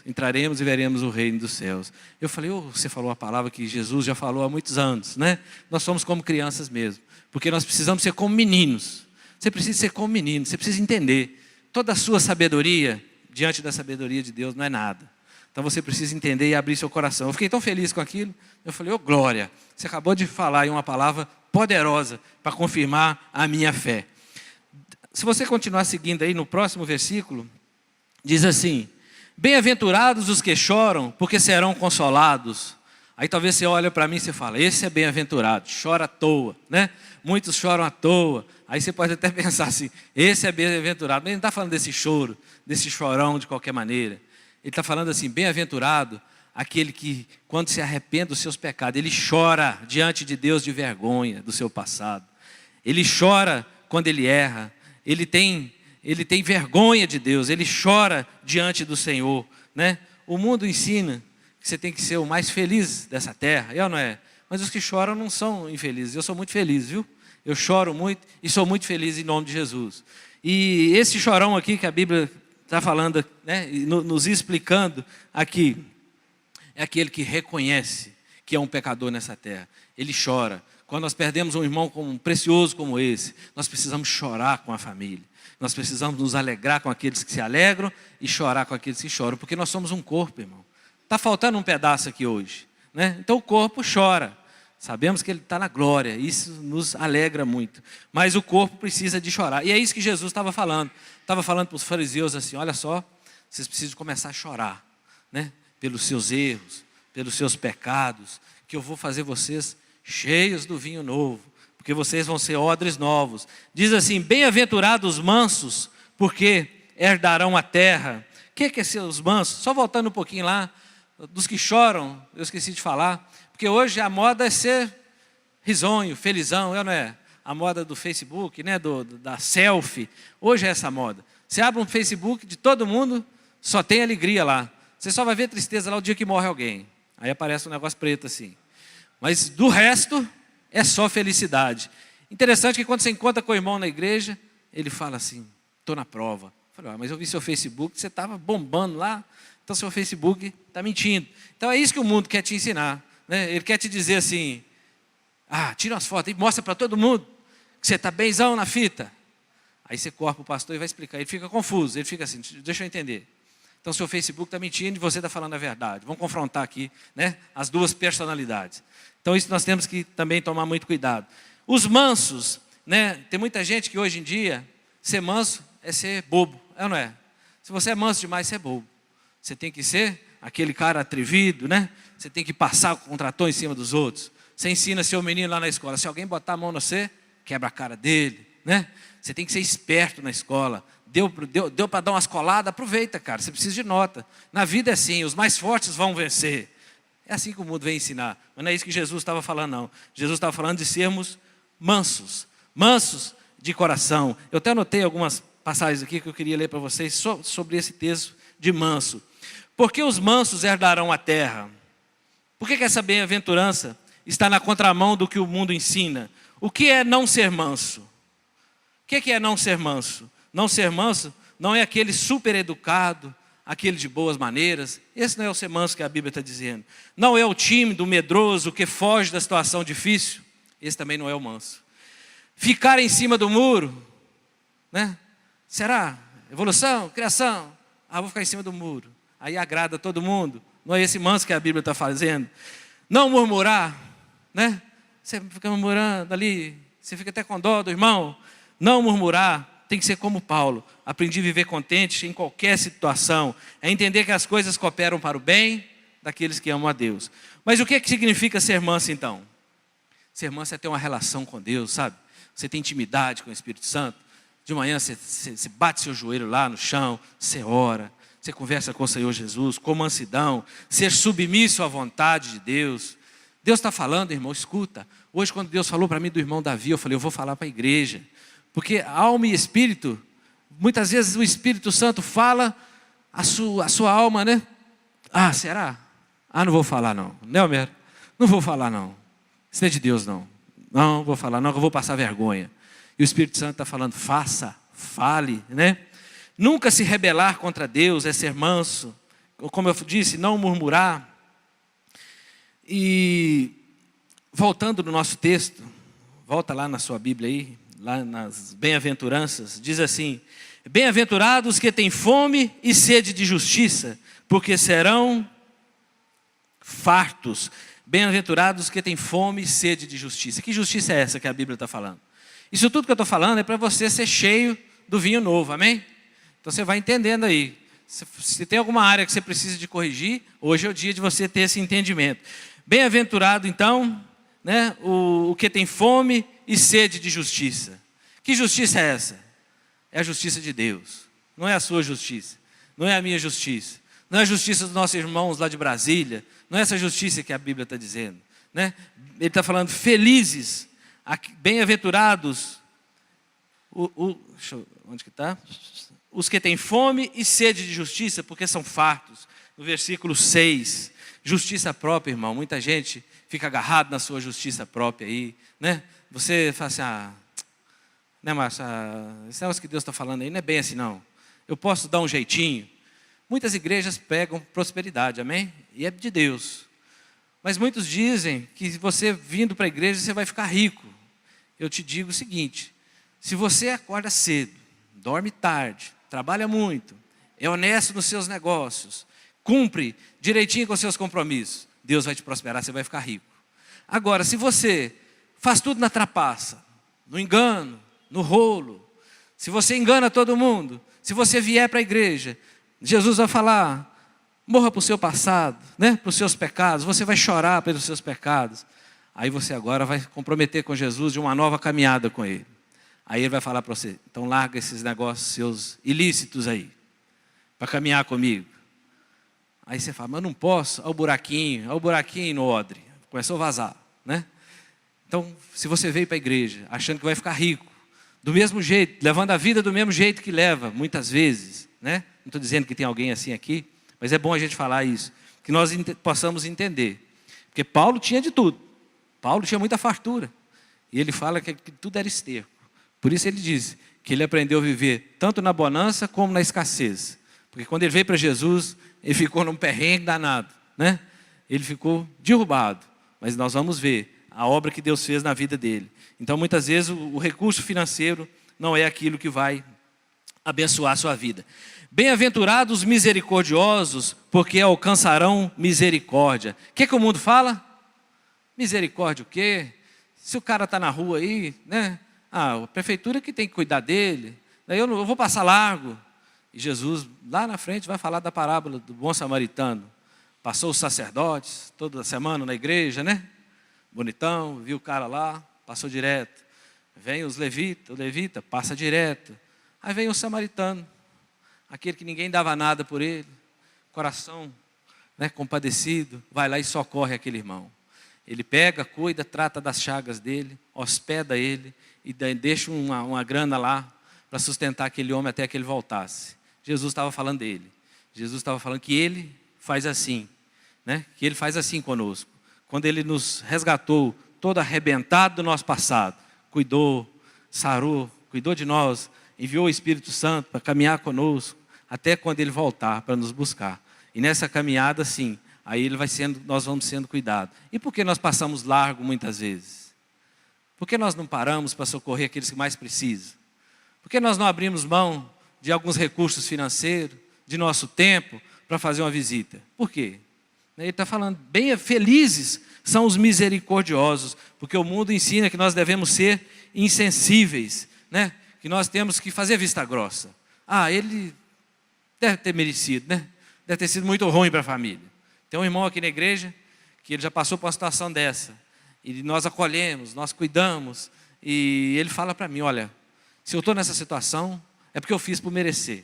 entraremos e veremos o reino dos céus. Eu falei, você falou a palavra que Jesus já falou há muitos anos, né? Nós somos como crianças mesmo, porque nós precisamos ser como meninos. Você precisa ser como menino, você precisa entender. Toda a sua sabedoria, diante da sabedoria de Deus, não é nada. Então você precisa entender e abrir seu coração. Eu fiquei tão feliz com aquilo, eu falei, glória, você acabou de falar aí uma palavra poderosa para confirmar a minha fé. Se você continuar seguindo aí no próximo versículo, diz assim, bem-aventurados os que choram, porque serão consolados. Aí talvez você olha para mim e você fala, esse é bem-aventurado, chora à toa, né? Muitos choram à toa. Aí você pode até pensar assim, esse é bem-aventurado. Mas ele não está falando desse choro, desse chorão de qualquer maneira. Ele está falando assim, bem-aventurado aquele que, quando se arrepende dos seus pecados, ele chora diante de Deus de vergonha do seu passado. Ele chora quando ele erra. Ele tem vergonha de Deus, ele chora diante do Senhor, né? O mundo ensina que você tem que ser o mais feliz dessa terra, é ou não é? Mas os que choram não são infelizes. Eu sou muito feliz, viu? Eu choro muito e sou muito feliz em nome de Jesus. E esse chorão aqui que a Bíblia está falando, né, nos explicando aqui, é aquele que reconhece que é um pecador nessa terra. Ele chora. Quando nós perdemos um irmão precioso como esse, nós precisamos chorar com a família. Nós precisamos nos alegrar com aqueles que se alegram e chorar com aqueles que choram, porque nós somos um corpo, irmão. Está faltando um pedaço aqui hoje, né? Então o corpo chora. Sabemos que ele está na glória, isso nos alegra muito. Mas o corpo precisa de chorar. E é isso que Jesus estava falando. Estava falando para os fariseus assim, olha só, vocês precisam começar a chorar, né? Pelos seus erros, pelos seus pecados, que eu vou fazer vocês cheios do vinho novo, porque vocês vão ser odres novos. Diz assim, bem-aventurados os mansos, porque herdarão a terra. O que é ser os mansos? Só voltando um pouquinho lá, dos que choram, eu esqueci de falar, porque hoje a moda é ser risonho, felizão, não é? A moda do Facebook, né? Da selfie, hoje é essa moda. Você abre um Facebook de todo mundo, só tem alegria lá. Você só vai ver tristeza lá o dia que morre alguém. Aí aparece um negócio preto assim. Mas do resto, é só felicidade. Interessante que quando você encontra com o irmão na igreja, ele fala assim, estou na prova. Eu falei, mas eu vi seu Facebook, você estava bombando lá, então seu Facebook está mentindo. Então é isso que o mundo quer te ensinar, né? Ele quer te dizer assim, tira umas fotos e mostra para todo mundo que você está benzão na fita. Aí você corre para o pastor e vai explicar. Ele fica confuso, ele fica assim, deixa eu entender. Então seu Facebook está mentindo e você está falando a verdade. Vamos confrontar aqui, né, as duas personalidades. Então isso nós temos que também tomar muito cuidado. Os mansos, né, tem muita gente que hoje em dia, ser manso é ser bobo, é ou não é? Se você é manso demais, você é bobo. Você tem que ser aquele cara atrevido, né? Você tem que passar o contrator em cima dos outros. Você ensina seu menino lá na escola, se alguém botar a mão no você, quebra a cara dele, né? Você tem que ser esperto na escola. Deu para dar umas coladas, aproveita, cara, você precisa de nota. Na vida é assim, os mais fortes vão vencer. É assim que o mundo vem ensinar, mas não é isso que Jesus estava falando, não. Jesus estava falando de sermos mansos, mansos de coração. Eu até anotei algumas passagens aqui que eu queria ler para vocês sobre esse texto de manso. Porque os mansos herdarão a terra. Por que essa bem-aventurança está na contramão do que o mundo ensina? O que é não ser manso? O que é não ser manso? Não ser manso não é aquele super educado, aquele de boas maneiras. Esse não é o ser manso que a Bíblia está dizendo. Não é o tímido, o medroso, que foge da situação difícil. Esse também não é o manso. Ficar em cima do muro, né? Será? Evolução, criação. Vou ficar em cima do muro. Aí agrada todo mundo. Não é esse manso que a Bíblia está fazendo. Não murmurar, né? Você fica murmurando ali, você fica até com dó do irmão. Não murmurar. Tem que ser como Paulo. Aprendi a viver contente em qualquer situação. É entender que as coisas cooperam para o bem daqueles que amam a Deus. Mas o que significa ser manso então? Ser manso é ter uma relação com Deus, sabe? Você tem intimidade com o Espírito Santo. De manhã você bate seu joelho lá no chão, você ora, você conversa com o Senhor Jesus, com mansidão, ser submisso à vontade de Deus. Deus está falando, irmão, escuta. Hoje quando Deus falou para mim do irmão Davi, eu falei, eu vou falar para a igreja. Porque alma e espírito, muitas vezes o Espírito Santo fala a sua alma, né? Será? Não vou falar não. Não, Homero? Não vou falar não. Isso não é de Deus não. Não vou falar não, que eu vou passar vergonha. E o Espírito Santo está falando, fale, né? Nunca se rebelar contra Deus é ser manso. Como eu disse, não murmurar. E voltando no nosso texto, volta lá na sua Bíblia aí, lá nas bem-aventuranças, diz assim, bem-aventurados que têm fome e sede de justiça, porque serão fartos. Bem-aventurados que têm fome e sede de justiça. Que justiça é essa que a Bíblia está falando? Isso tudo que eu estou falando é para você ser cheio do vinho novo, amém? Então você vai entendendo aí. Se tem alguma área que você precisa de corrigir, hoje é o dia de você ter esse entendimento. Bem-aventurado então, né, o que tem fome e sede de justiça. Que justiça é essa? É a justiça de Deus. Não é a sua justiça. Não é a minha justiça. Não é a justiça dos nossos irmãos lá de Brasília. Não é essa justiça que a Bíblia está dizendo, né? Ele está falando felizes, bem-aventurados, onde que está? Os que têm fome e sede de justiça, porque são fartos. no versículo 6. Justiça própria, irmão. Muita gente fica agarrado na sua justiça própria aí, né? Você fala assim, né, Márcio, esse negócio que Deus está falando aí não é bem assim não. Eu posso dar um jeitinho. Muitas igrejas pregam prosperidade, amém? E é de Deus. Mas muitos dizem que você vindo para a igreja você vai ficar rico. Eu te digo o seguinte, se você acorda cedo, dorme tarde, trabalha muito, é honesto nos seus negócios, cumpre direitinho com os seus compromissos, Deus vai te prosperar, você vai ficar rico. Agora, se você faz tudo na trapaça, no engano, no rolo, se você engana todo mundo, se você vier para a igreja, Jesus vai falar, morra para o seu passado, né? Para os seus pecados, você vai chorar pelos seus pecados. Aí você agora vai comprometer com Jesus de uma nova caminhada com Ele. Aí Ele vai falar para você, então larga esses negócios seus ilícitos aí, para caminhar comigo. Aí você fala, mas não posso, olha o buraquinho no odre. Começou a vazar, né? Então, se você veio para a igreja achando que vai ficar rico, do mesmo jeito, levando a vida do mesmo jeito que leva, muitas vezes, né? Não estou dizendo que tem alguém assim aqui, mas é bom a gente falar isso, que nós possamos entender. Porque Paulo tinha de tudo. Paulo tinha muita fartura. E ele fala que tudo era esterco. Por isso ele diz que ele aprendeu a viver tanto na bonança como na escassez. Porque quando ele veio para Jesus, ele ficou num perrengue danado, né? Ele ficou derrubado. Mas nós vamos ver a obra que Deus fez na vida dele. Então muitas vezes o recurso financeiro não é aquilo que vai abençoar a sua vida. Bem-aventurados os misericordiosos, porque alcançarão misericórdia. O que o mundo fala? Misericórdia o quê? Se o cara está na rua aí, né? A prefeitura que tem que cuidar dele. Daí eu vou passar largo. E Jesus, lá na frente, vai falar da parábola do bom samaritano. Passou os sacerdotes, toda semana na igreja, né? Bonitão, viu o cara lá, passou direto. Vem os levitas, o levita passa direto. Aí vem o samaritano, aquele que ninguém dava nada por ele, coração, né, compadecido, vai lá e socorre aquele irmão. Ele pega, cuida, trata das chagas dele, hospeda ele e deixa uma grana lá para sustentar aquele homem até que ele voltasse. Jesus estava falando dele. Jesus estava falando que ele faz assim, né? Que ele faz assim conosco. Quando ele nos resgatou, todo arrebentado do nosso passado, cuidou, sarou, cuidou de nós, enviou o Espírito Santo para caminhar conosco, até quando ele voltar para nos buscar. E nessa caminhada, sim, aí nós vamos sendo cuidados. E por que nós passamos largo muitas vezes? Por que nós não paramos para socorrer aqueles que mais precisam? Por que nós não abrimos mão de alguns recursos financeiros, de nosso tempo, para fazer uma visita? Por quê? Ele está falando, bem felizes são os misericordiosos, porque o mundo ensina que nós devemos ser insensíveis, né? Que nós temos que fazer vista grossa. Ele deve ter merecido, né? Deve ter sido muito ruim para a família. Tem um irmão aqui na igreja que ele já passou por uma situação dessa. E nós acolhemos, nós cuidamos. E ele fala para mim, olha, se eu estou nessa situação, é porque eu fiz por merecer.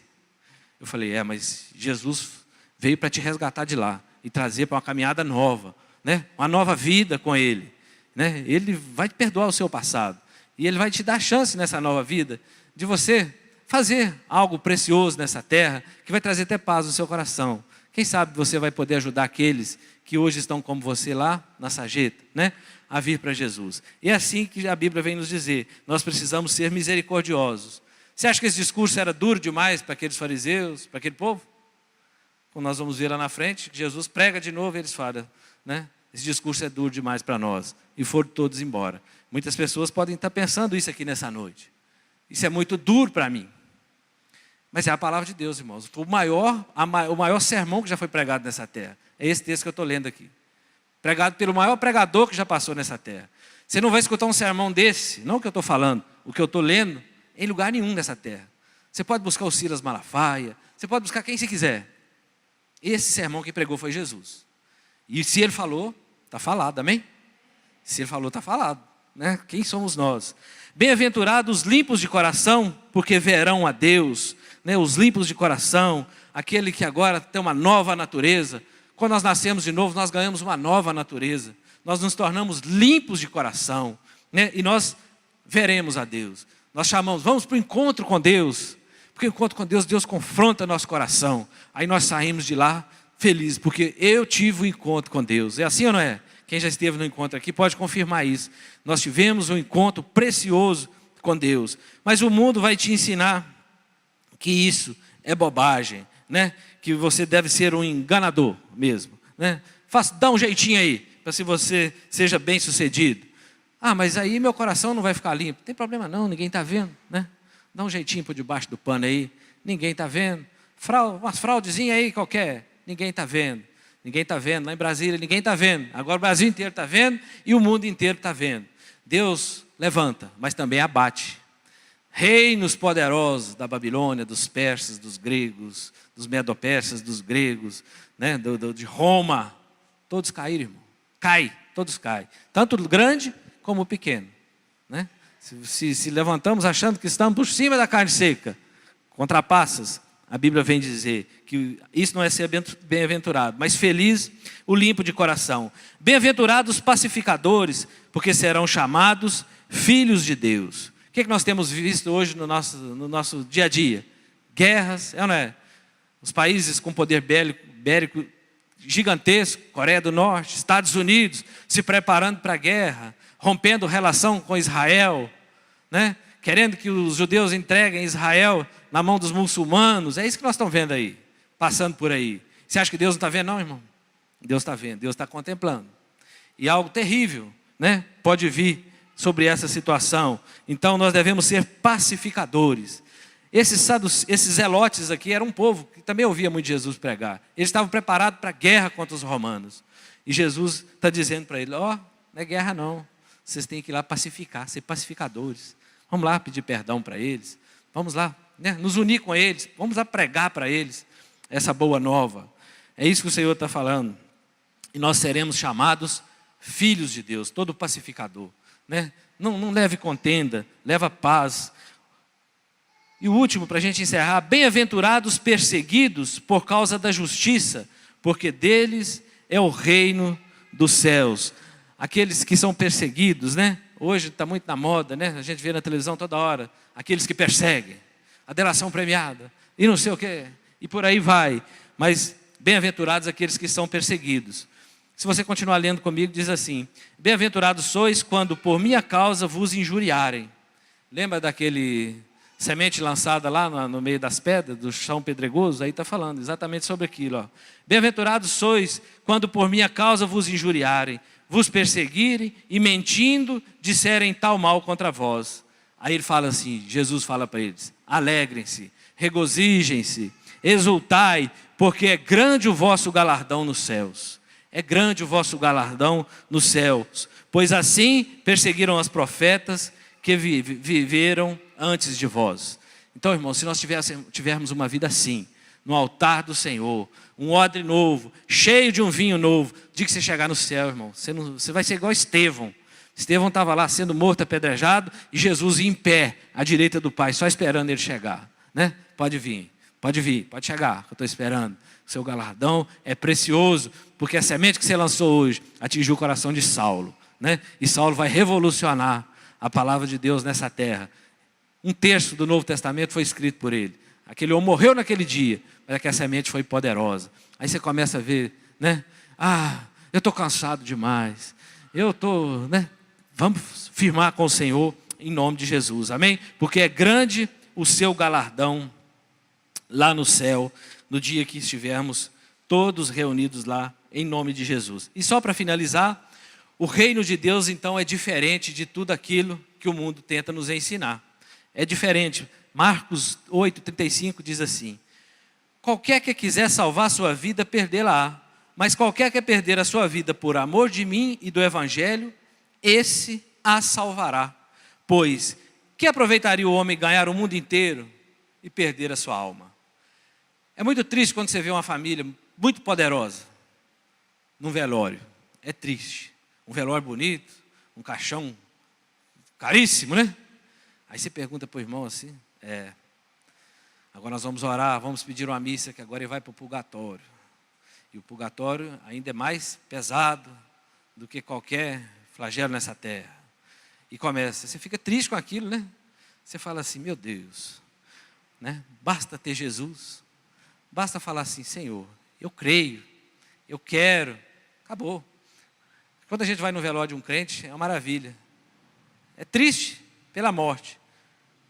Eu falei, mas Jesus veio para te resgatar de lá e trazer para uma caminhada nova, né? Uma nova vida com Ele, né? Ele vai te perdoar o seu passado. E Ele vai te dar chance nessa nova vida de você fazer algo precioso nessa terra, que vai trazer até paz no seu coração. Quem sabe você vai poder ajudar aqueles que hoje estão como você lá na sarjeta, né? A vir para Jesus. E é assim que a Bíblia vem nos dizer, nós precisamos ser misericordiosos. Você acha que esse discurso era duro demais para aqueles fariseus, para aquele povo? Como nós vamos ver lá na frente, Jesus prega de novo e eles falam, né? Esse discurso é duro demais para nós. E foram todos embora. Muitas pessoas podem estar pensando isso aqui nessa noite. Isso é muito duro para mim. Mas é a palavra de Deus, irmãos. Foi o maior sermão que já foi pregado nessa terra. É esse texto que eu estou lendo aqui. Pregado pelo maior pregador que já passou nessa terra. Você não vai escutar um sermão desse, não o que eu estou falando, o que eu estou lendo, em lugar nenhum dessa terra. Você pode buscar o Silas Malafaia, você pode buscar quem você quiser. Esse sermão que pregou foi Jesus. E se ele falou, está falado, amém? Se ele falou, está falado, né? Quem somos nós? Bem-aventurados os limpos de coração, porque verão a Deus, né? Os limpos de coração, aquele que agora tem uma nova natureza. Quando nós nascemos de novo, nós ganhamos uma nova natureza. Nós nos tornamos limpos de coração, né? E nós veremos a Deus. Nós chamamos, vamos para o encontro com Deus. Porque o encontro com Deus, Deus confronta nosso coração. Aí nós saímos de lá feliz, porque eu tive um encontro com Deus. É assim ou não é? Quem já esteve no encontro aqui pode confirmar isso. Nós tivemos um encontro precioso com Deus. Mas o mundo vai te ensinar que isso é bobagem, né? Que você deve ser um enganador mesmo, né? Dá um jeitinho aí, para se você seja bem sucedido. Ah, mas aí meu coração não vai ficar limpo. Não tem problema não, ninguém está vendo, né? Dá um jeitinho por debaixo do pano aí, ninguém está vendo. Umas fraudezinhas aí qualquer, ninguém está vendo. Ninguém está vendo, lá em Brasília ninguém está vendo. Agora o Brasil inteiro está vendo e o mundo inteiro está vendo. Deus levanta, mas também abate. Reinos poderosos da Babilônia, dos persas, dos gregos, dos medo-persas, dos gregos, né? De Roma, todos caíram, irmão. Todos caem. Tanto o grande como o pequeno, né? Se levantamos achando que estamos por cima da carne seca, contrapassas, a Bíblia vem dizer que isso não é ser bem-aventurado, mas feliz o limpo de coração. Bem-aventurados os pacificadores, porque serão chamados filhos de Deus. O que nós temos visto hoje no nosso dia a dia? Guerras, é ou não é? Os países com poder bélico gigantesco, Coreia do Norte, Estados Unidos, se preparando para a guerra, rompendo relação com Israel, né? Querendo que os judeus entreguem Israel na mão dos muçulmanos. É isso que nós estamos vendo aí, passando por aí. Você acha que Deus não está vendo não, irmão? Deus está vendo, Deus está contemplando. E algo terrível, né, pode vir sobre essa situação. Então nós devemos ser pacificadores. Esses zelotes aqui eram um povo que também ouvia muito Jesus pregar. Eles estavam preparados para a guerra contra os romanos. E Jesus está dizendo para eles, não é guerra não. Vocês têm que ir lá pacificar, ser pacificadores. Vamos lá pedir perdão para eles. Vamos lá, né, nos unir com eles. Vamos lá pregar para eles essa boa nova. É isso que o Senhor está falando. E nós seremos chamados filhos de Deus, todo pacificador, né? Não leve contenda, leva paz. E o último, para a gente encerrar, bem-aventurados perseguidos por causa da justiça, porque deles é o reino dos céus. Aqueles que são perseguidos, né? Hoje está muito na moda, né? A gente vê na televisão toda hora, aqueles que perseguem, a delação premiada, e não sei o quê, e por aí vai. Mas bem-aventurados aqueles que são perseguidos. Se você continuar lendo comigo, diz assim, bem-aventurados sois quando por minha causa vos injuriarem. Lembra daquele semente lançada lá no meio das pedras, do chão pedregoso? Aí está falando exatamente sobre aquilo. Bem-aventurados sois quando por minha causa vos injuriarem, vos perseguirem e mentindo disserem tal mal contra vós. Aí ele fala assim, Jesus fala para eles, alegrem-se, regozijem-se, exultai, porque é grande o vosso galardão nos céus. É grande o vosso galardão nos céus, pois assim perseguiram os profetas que viveram antes de vós. Então, irmão, se nós tivermos uma vida assim, no altar do Senhor, um odre novo, cheio de um vinho novo, dia que você chegar no céu, irmão, você vai ser igual Estevão. Estevão estava lá sendo morto, apedrejado, e Jesus ia em pé, à direita do Pai, só esperando ele chegar, né? Pode vir, pode chegar, que eu estou esperando. O seu galardão é precioso, porque a semente que você lançou hoje atingiu o coração de Saulo, né? E Saulo vai revolucionar a palavra de Deus nessa terra. 1/3 do Novo Testamento foi escrito por ele. Aquele homem morreu naquele dia, mas é que a semente foi poderosa. Aí você começa a ver, né? Eu estou cansado demais. né? Vamos firmar com o Senhor em nome de Jesus, amém? Porque é grande o seu galardão lá no céu, no dia que estivermos todos reunidos lá em nome de Jesus. E só para finalizar, o reino de Deus então é diferente de tudo aquilo que o mundo tenta nos ensinar. É diferente. Marcos 8,35 diz assim, qualquer que quiser salvar sua vida, perdê-la-á. Mas qualquer que perder a sua vida por amor de mim e do Evangelho, esse a salvará. Pois, que aproveitaria o homem ganhar o mundo inteiro e perder a sua alma? É muito triste quando você vê uma família muito poderosa num velório. É triste. Um velório bonito, um caixão caríssimo, né? Aí você pergunta para o irmão assim, agora nós vamos orar, vamos pedir uma missa, que agora ele vai para o purgatório. E o purgatório ainda é mais pesado do que qualquer flagelo nessa terra. E começa, você fica triste com aquilo, né? Você fala assim, meu Deus, né? Basta ter Jesus, basta falar assim, Senhor, eu creio eu quero. Acabou. Quando a gente vai no velório de um crente, é uma maravilha. É triste pela morte.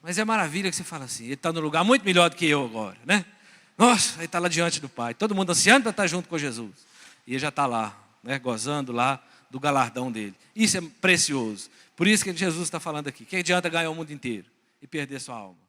Mas é maravilha que você fala assim, ele está num lugar muito melhor do que eu agora, né? Nossa, ele está lá diante do Pai. Todo mundo ansiando para estar junto com Jesus. E ele já está lá, né, gozando lá do galardão dele. Isso é precioso. Por isso que Jesus está falando aqui. Que adianta ganhar o mundo inteiro e perder sua alma?